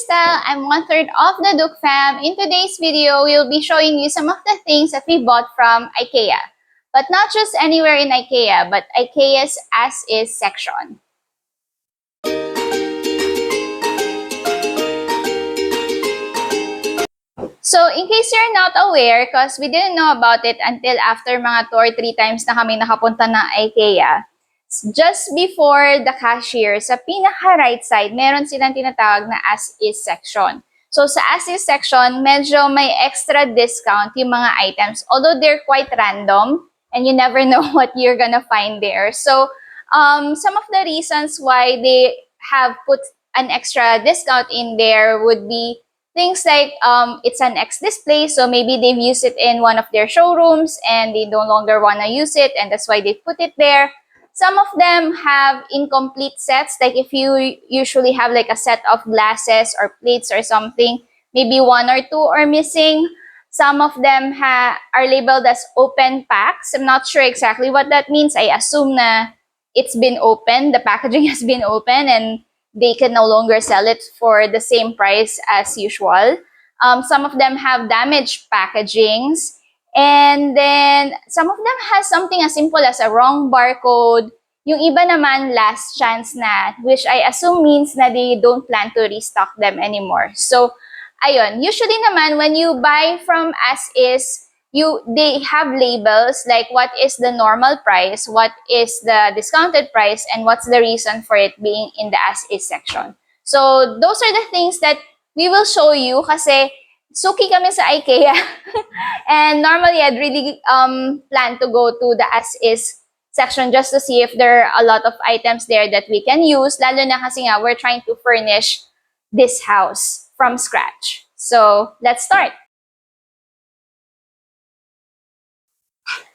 Crystal. I'm one-third of the Duke fam. In today's video, we'll be showing you some of the things that we bought from IKEA. But not just anywhere in IKEA, but IKEA's as-is section. So, in case you're not aware, because we didn't know about it until after mga 2 or 3 times na kami nakapunta ng IKEA, just before the cashier, sa pinaka-right side, meron silang tinatawag na as-is section. So, sa as-is section, medyo may extra discount yung mga items, although they're quite random, and you never know what you're gonna find there. So, some of the reasons why they have put an extra discount in there would be things like it's an X-display, so maybe they've used it in one of their showrooms and they no longer want to use it, and that's why they put it there. Some of them have incomplete sets, like if you usually have like a set of glasses or plates or something, maybe 1 or 2 are missing. Some of them are labeled as open packs. I'm not sure exactly what that means. I assume na it's been opened, the packaging has been opened, and they can no longer sell it for the same price as usual. Some of them have damaged packagings. And then, some of them has something as simple as a wrong barcode. Yung iba naman, last chance na, which I assume means na they don't plan to restock them anymore. So, ayun. Usually naman, when you buy from as-is, they have labels like what is the normal price, what is the discounted price, and what's the reason for it being in the as-is section. So, those are the things that we will show you kasi suki kami sa IKEA. And normally, I'd really plan to go to the as-is section just to see if there are a lot of items there that we can use. Lalo na kasi nga, we're trying to furnish this house from scratch. So, let's start.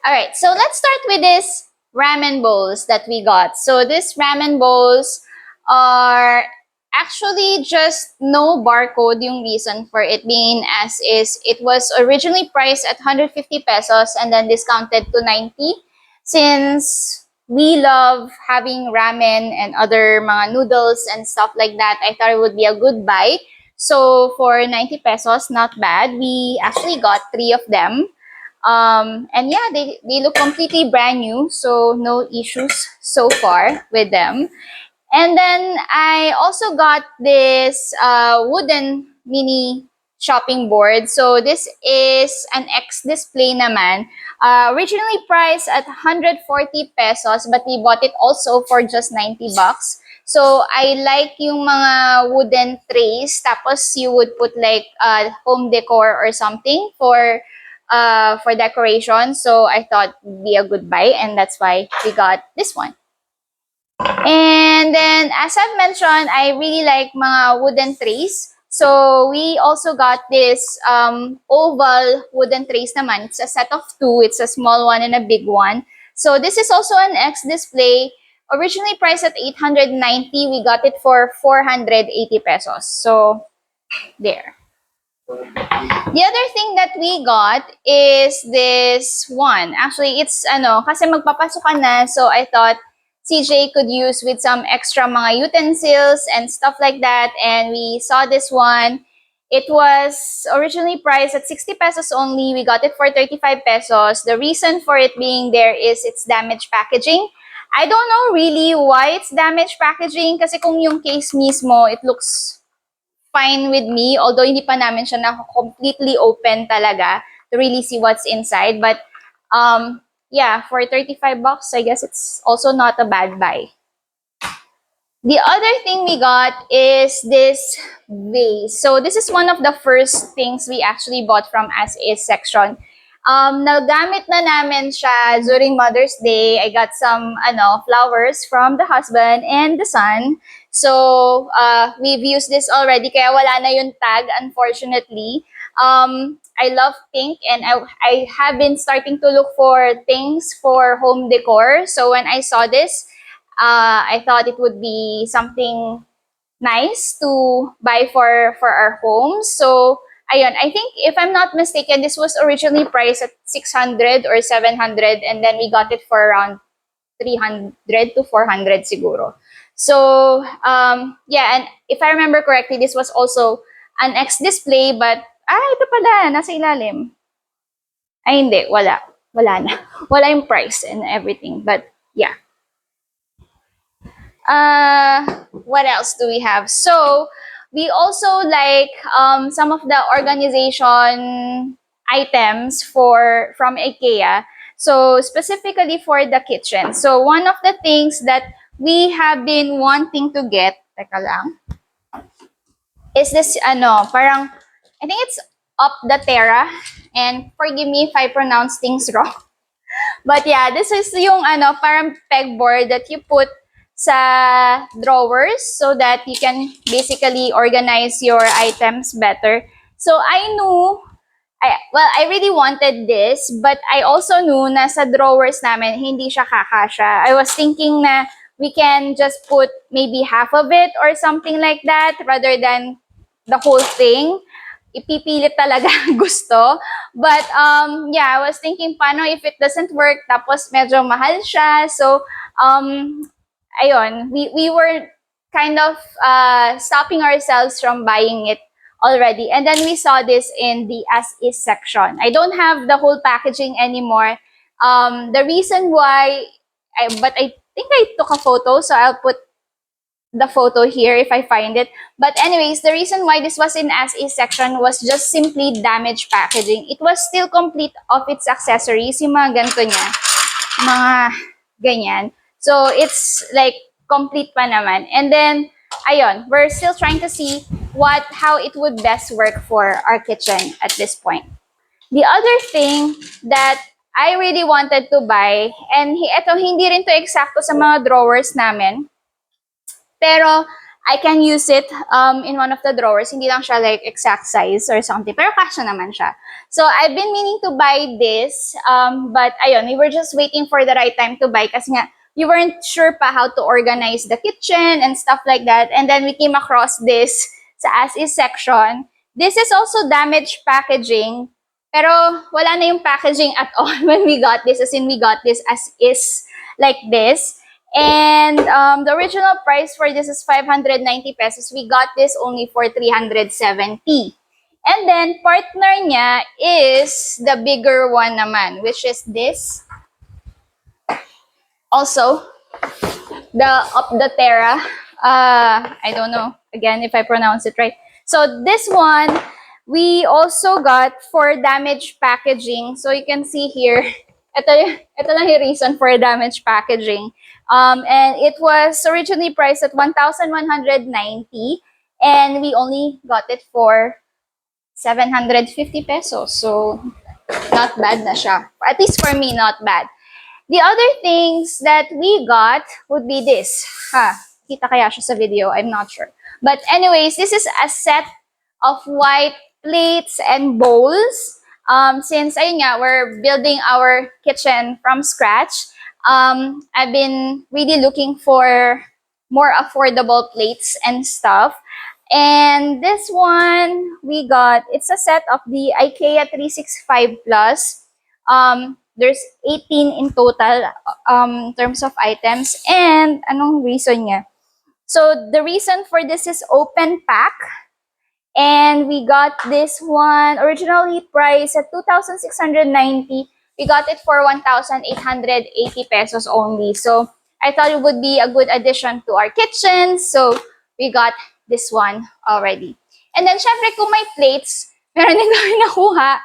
Alright, so let's start with this ramen bowls that we got. So, these ramen bowls are actually just no barcode. Yung reason for it being as is, it was originally priced at 150 pesos and then discounted to 90. Since we love having ramen and other mga noodles and stuff like that, I thought it would be a good buy. So for 90 pesos, not bad. We actually got 3 of them. And yeah, they look completely brand new, so no issues so far with them. And then I also got this wooden mini shopping board. So this is an X-display naman. Originally priced at 140 pesos, but we bought it also for just 90 bucks. So I like yung mga wooden trays. Tapos you would put like home decor or something for decoration. So I thought it'd be a good buy, and that's why we got this one. And then, as I've mentioned, I really like mga wooden trays. So, we also got this oval wooden trays naman. It's a set of 2. It's a small one and a big one. So, this is also an X-display. Originally priced at 890. We got it for 480 pesos. So, there. The other thing that we got is this one. Actually, it's kasi magpapasok ka na, so I thought CJ could use with some extra mga utensils and stuff like that. And we saw this one. It was originally priced at 60 pesos only. We got it for 35 pesos. The reason for it being there is it's damaged packaging. I don't know really why it's damaged packaging kasi kung yung case mismo, it looks fine with me, although hindi pa namin siya na completely open talaga to really see what's inside. But yeah, for 35 bucks, I guess it's also not a bad buy. The other thing we got is this vase. So this is one of the first things we actually bought from as-is section. Nagamit na namin siya during Mother's Day. I got some flowers from the husband and the son. So we've used this already, kaya wala na yung tag, unfortunately. I love pink, and I have been starting to look for things for home decor. So when I saw this, I thought it would be something nice to buy for our home. So ayun, I think if I'm not mistaken, this was originally priced at 600 or 700, and then we got it for around 300 to 400 siguro. So, yeah, and if I remember correctly, this was also an X display, but, ito pala, nasa ilalim. Ay, hindi, wala. Wala na. Wala yung price and everything, but, yeah. What else do we have? So, we also like some of the organization items from IKEA. So, specifically for the kitchen. So, one of the things that we have been wanting to get, teka lang, is this, parang, I think it's Up the Terra. And forgive me if I pronounce things wrong. But yeah, this is yung parang pegboard that you put sa drawers so that you can basically organize your items better. So I knew, I really wanted this, but I also knew na sa drawers namin, hindi siya kakasya. I was thinking na we can just put maybe half of it or something like that rather than the whole thing. Ipipilit talaga gusto. But yeah, I was thinking paano if it doesn't work tapos medyo mahal siya. So ayun, we were kind of stopping ourselves from buying it already. And then we saw this in the as is section. I don't have the whole packaging anymore. The reason why but I think I took a photo, so I'll put the photo here if I find it. But anyways, the reason why this was in as is section was just simply damaged packaging. It was still complete of its accessories, yung mga ganito niya, mga ganyan. So it's like complete pa naman. And then, ayun, we're still trying to see how it would best work for our kitchen at this point. The other thing that I really wanted to buy, and ito hindi rin to eksakto sa mga drawers namin, pero I can use it in one of the drawers. Hindi lang siya like exact size or something. Pero kasya naman siya. So I've been meaning to buy this. But ayun, we were just waiting for the right time to buy kasi nga we weren't sure pa how to organize the kitchen and stuff like that. And then we came across this sa as is section. This is also damaged packaging. Pero wala na yung packaging at all when we got this. As in, we got this as is like this. And the original price for this is 590 pesos. We got this only for 370. And then, partner niya is the bigger one naman, which is this. Also, the Up the Terra. I don't know, again, if I pronounce it right. So this one, we also got for damaged packaging. So you can see here, ito lang yung reason for damaged packaging. And it was originally priced at 1,190 and we only got it for 750 pesos. So, not bad na siya. At least for me, not bad. The other things that we got would be this. Kita kaya siya sa video? I'm not sure. But anyways, this is a set of white plates and bowls. Since, ayun nga, we're building our kitchen from scratch, I've been really looking for more affordable plates and stuff. And this one we got, it's a set of the IKEA 365 Plus. There's 18 in total in terms of items. And anong reason niya? So the reason for this is open pack. And we got this one originally priced at 2,690. We got it for 1,880 pesos only. So I thought it would be a good addition to our kitchen. So we got this one already. And then, syempre, kung may plates, meron din kami nakuha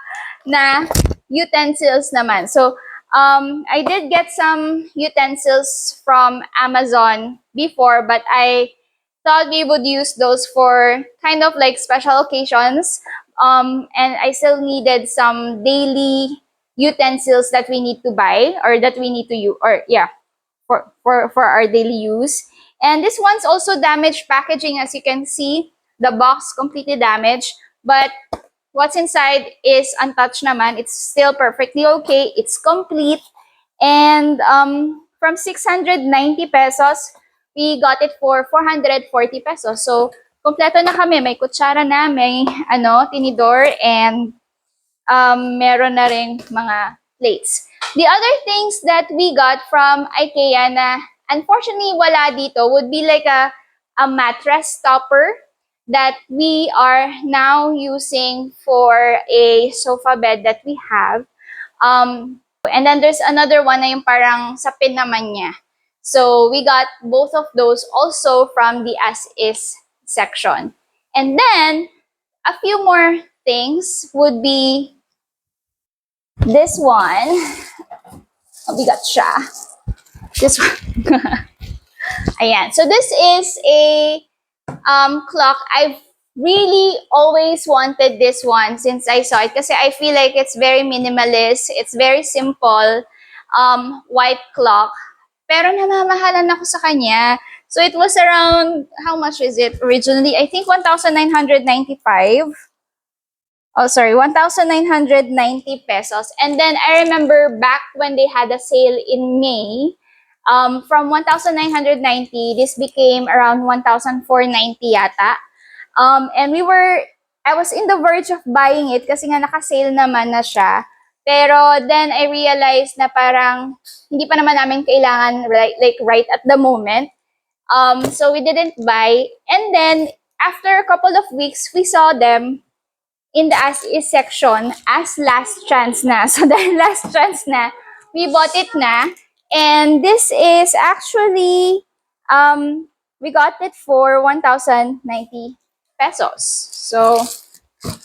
na utensils naman. So I did get some utensils from Amazon before, but I thought we would use those for kind of like special occasions. And I still needed some daily utensils that we need to buy or that we need to use, or yeah, for our daily use. And this one's also damaged packaging, as you can see. The box completely damaged, but what's inside is untouched naman. It's still perfectly okay. It's complete. And from 690 pesos, we got it for 440 pesos. So, kompleto na kami. May kutsara na, may tinidor, and meron na rin mga plates. The other things that we got from IKEA na unfortunately wala dito would be like a mattress topper that we are now using for a sofa bed that we have. And then there's another one na yung parang sa pin naman niya. So we got both of those also from the as is section. And then a few more things would be this one. Bigat siya. This one. Ayan. So this is a clock. I've really always wanted this one since I saw it kasi I feel like it's very minimalist. It's very simple. White clock. Pero namamahalan ako sa kanya. So it was around, how much is it originally? I think 1,995. Oh, sorry, 1,990 pesos. And then I remember back when they had a sale in May, from 1,990, this became around 1,490 yata. And I was in the verge of buying it kasi nga naka-sale naman na siya. Pero then I realized na parang hindi pa naman namin kailangan right at the moment. So we didn't buy. And then after a couple of weeks, we saw them in the as is section as last chance na. So dahil last chance na, we bought it na. And this is actually, we got it for 1,090 pesos. So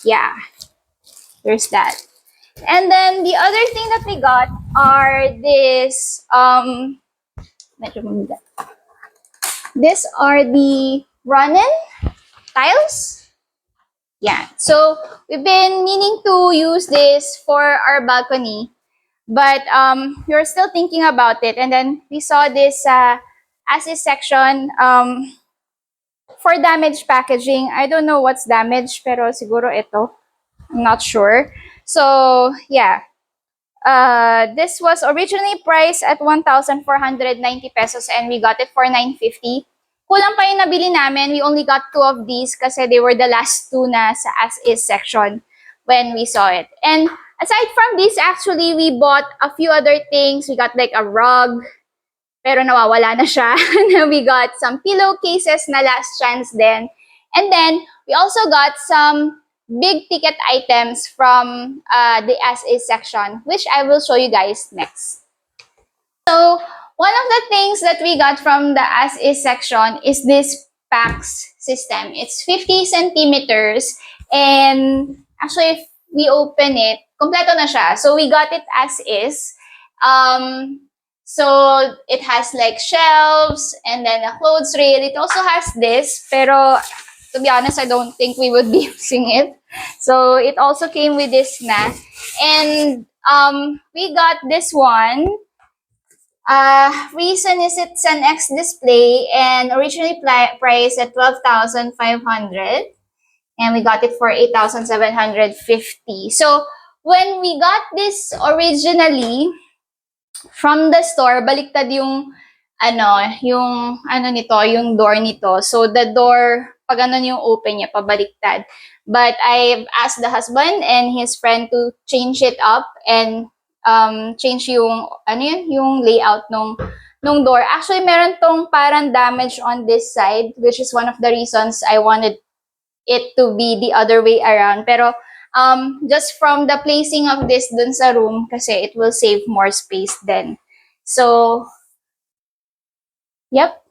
yeah, there's that. And then the other thing that we got are this, these are the run-in tiles. Yeah, so we've been meaning to use this for our balcony, but we were still thinking about it. And then we saw this as is section for damaged packaging. I don't know what's damaged, pero siguro ito. I'm not sure. So yeah, this was originally priced at 1,490 pesos and we got it for 950. Kulang pa yung nabili namin. We only got 2 of these kasi they were the last 2 na sa as-is section when we saw it. And aside from this, actually, we bought a few other things. We got like a rug, pero nawawala na siya. We got some pillowcases na last chance din. And then, we also got some big ticket items from the as-is section, which I will show you guys next. So, one of the things that we got from the as-is section is this PAX system. It's 50 centimeters. And actually, if we open it, kompleto na siya. So, we got it as is. So, it has like shelves and then a clothes rail. It also has this, pero to be honest, I don't think we would be using it. So, it also came with this na. And we got this one. Reason is it's an X display and originally priced at 12,500 and we got it for 8,750. So when we got this originally from the store, baliktad yung yung door nito. So the door, pag yung open niya, pabaliktad. But I've asked the husband and his friend to change it up and change yung yung layout nung door. Actually, meron tong parang damage on this side, which is one of the reasons I wanted it to be the other way around. Pero just from the placing of this dun sa room, kasi it will save more space then. So, yep.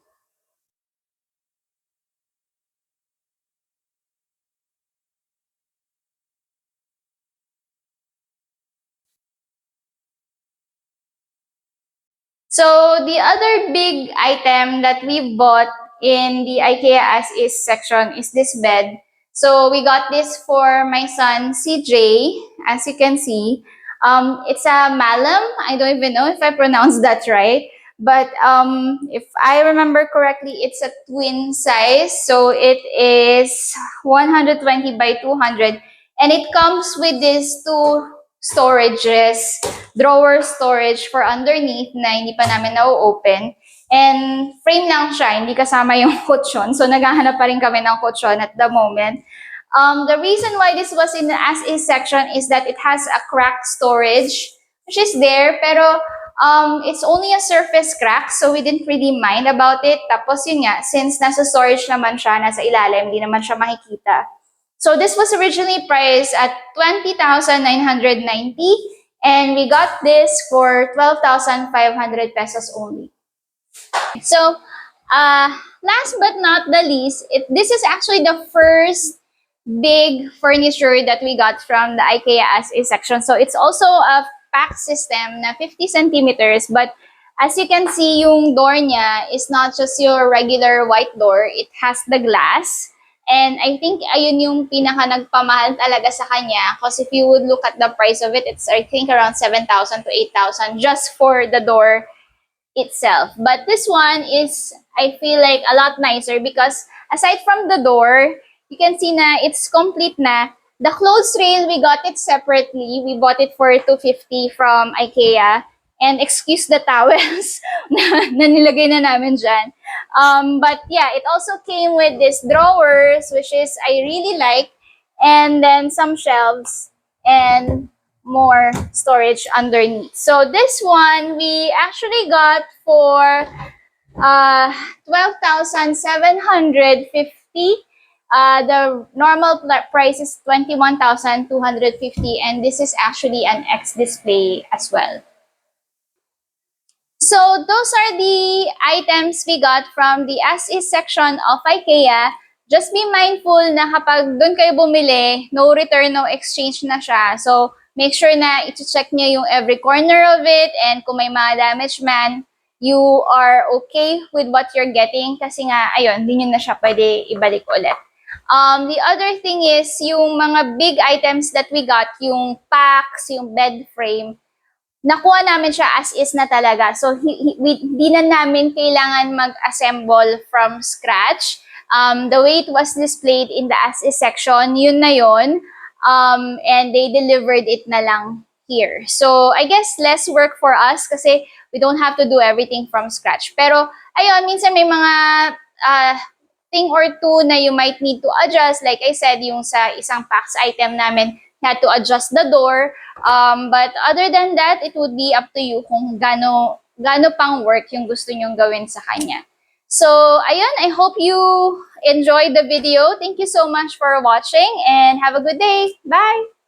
So the other big item that we bought in the IKEA as is section is this bed. So we got this for my son CJ, as you can see. It's a Malum. I don't even know if I pronounced that right. But if I remember correctly, it's a twin size. So it is 120 by 200. And it comes with these 2 storages, drawer storage for underneath na hindi pa namin na-open. And frame lang siya, hindi kasama yung kutsyon. So naghahanap pa rin kami ng kutsyon at the moment. The reason why this was in the as-is section is that it has a crack storage, which is there, pero It's only a surface crack, so we didn't really mind about it. Tapos yun nga, since nasa storage naman siya, nasa ilalim, hindi naman siya makikita. So this was originally priced at 20,990 and we got this for 12,500 pesos only. So, last but not the least, this is actually the first big furniture that we got from the IKEA as-is section. So it's also a pack system na 50 centimeters, but as you can see, yung door niya is not just your regular white door. It has the glass. And I think ayun yung pinaka nagpamahal talaga sa kanya. Because if you would look at the price of it, it's I think around 7,000 to 8,000 just for the door itself. But this one is, I feel like, a lot nicer because aside from the door, you can see na it's complete na. The clothes rail, we got it separately. We bought it for 250 from IKEA. And excuse the towels na nilagay na namin dyan. But yeah, it also came with these drawers, which is I really like. And then some shelves and more storage underneath. So this one, we actually got for 12,750. The normal price is 21,250 and this is actually an X display as well. So those are the items we got from the as-is section of IKEA. Just be mindful na kapag doon kayo bumili, no return, no exchange na siya. So make sure na i-check nyo yung every corner of it and kung may mga damage man, you are okay with what you're getting kasi nga, ayun, hindi nyo na siya pwede ibalik ulit. The other thing is, yung mga big items that we got, yung packs, yung bed frame, nakuha namin siya as is na talaga. So, di na namin kailangan mag-assemble from scratch. The way it was displayed in the as is section, yun na yun. And they delivered it na lang here. So, I guess less work for us kasi we don't have to do everything from scratch. Pero, ayun, minsan may mga thing or two na you might need to adjust. Like I said, yung sa isang packs item namin, had to adjust the door. But other than that, it would be up to you kung gaano pang work yung gusto nyong gawin sa kanya. So, ayun, I hope you enjoyed the video. Thank you so much for watching and have a good day. Bye!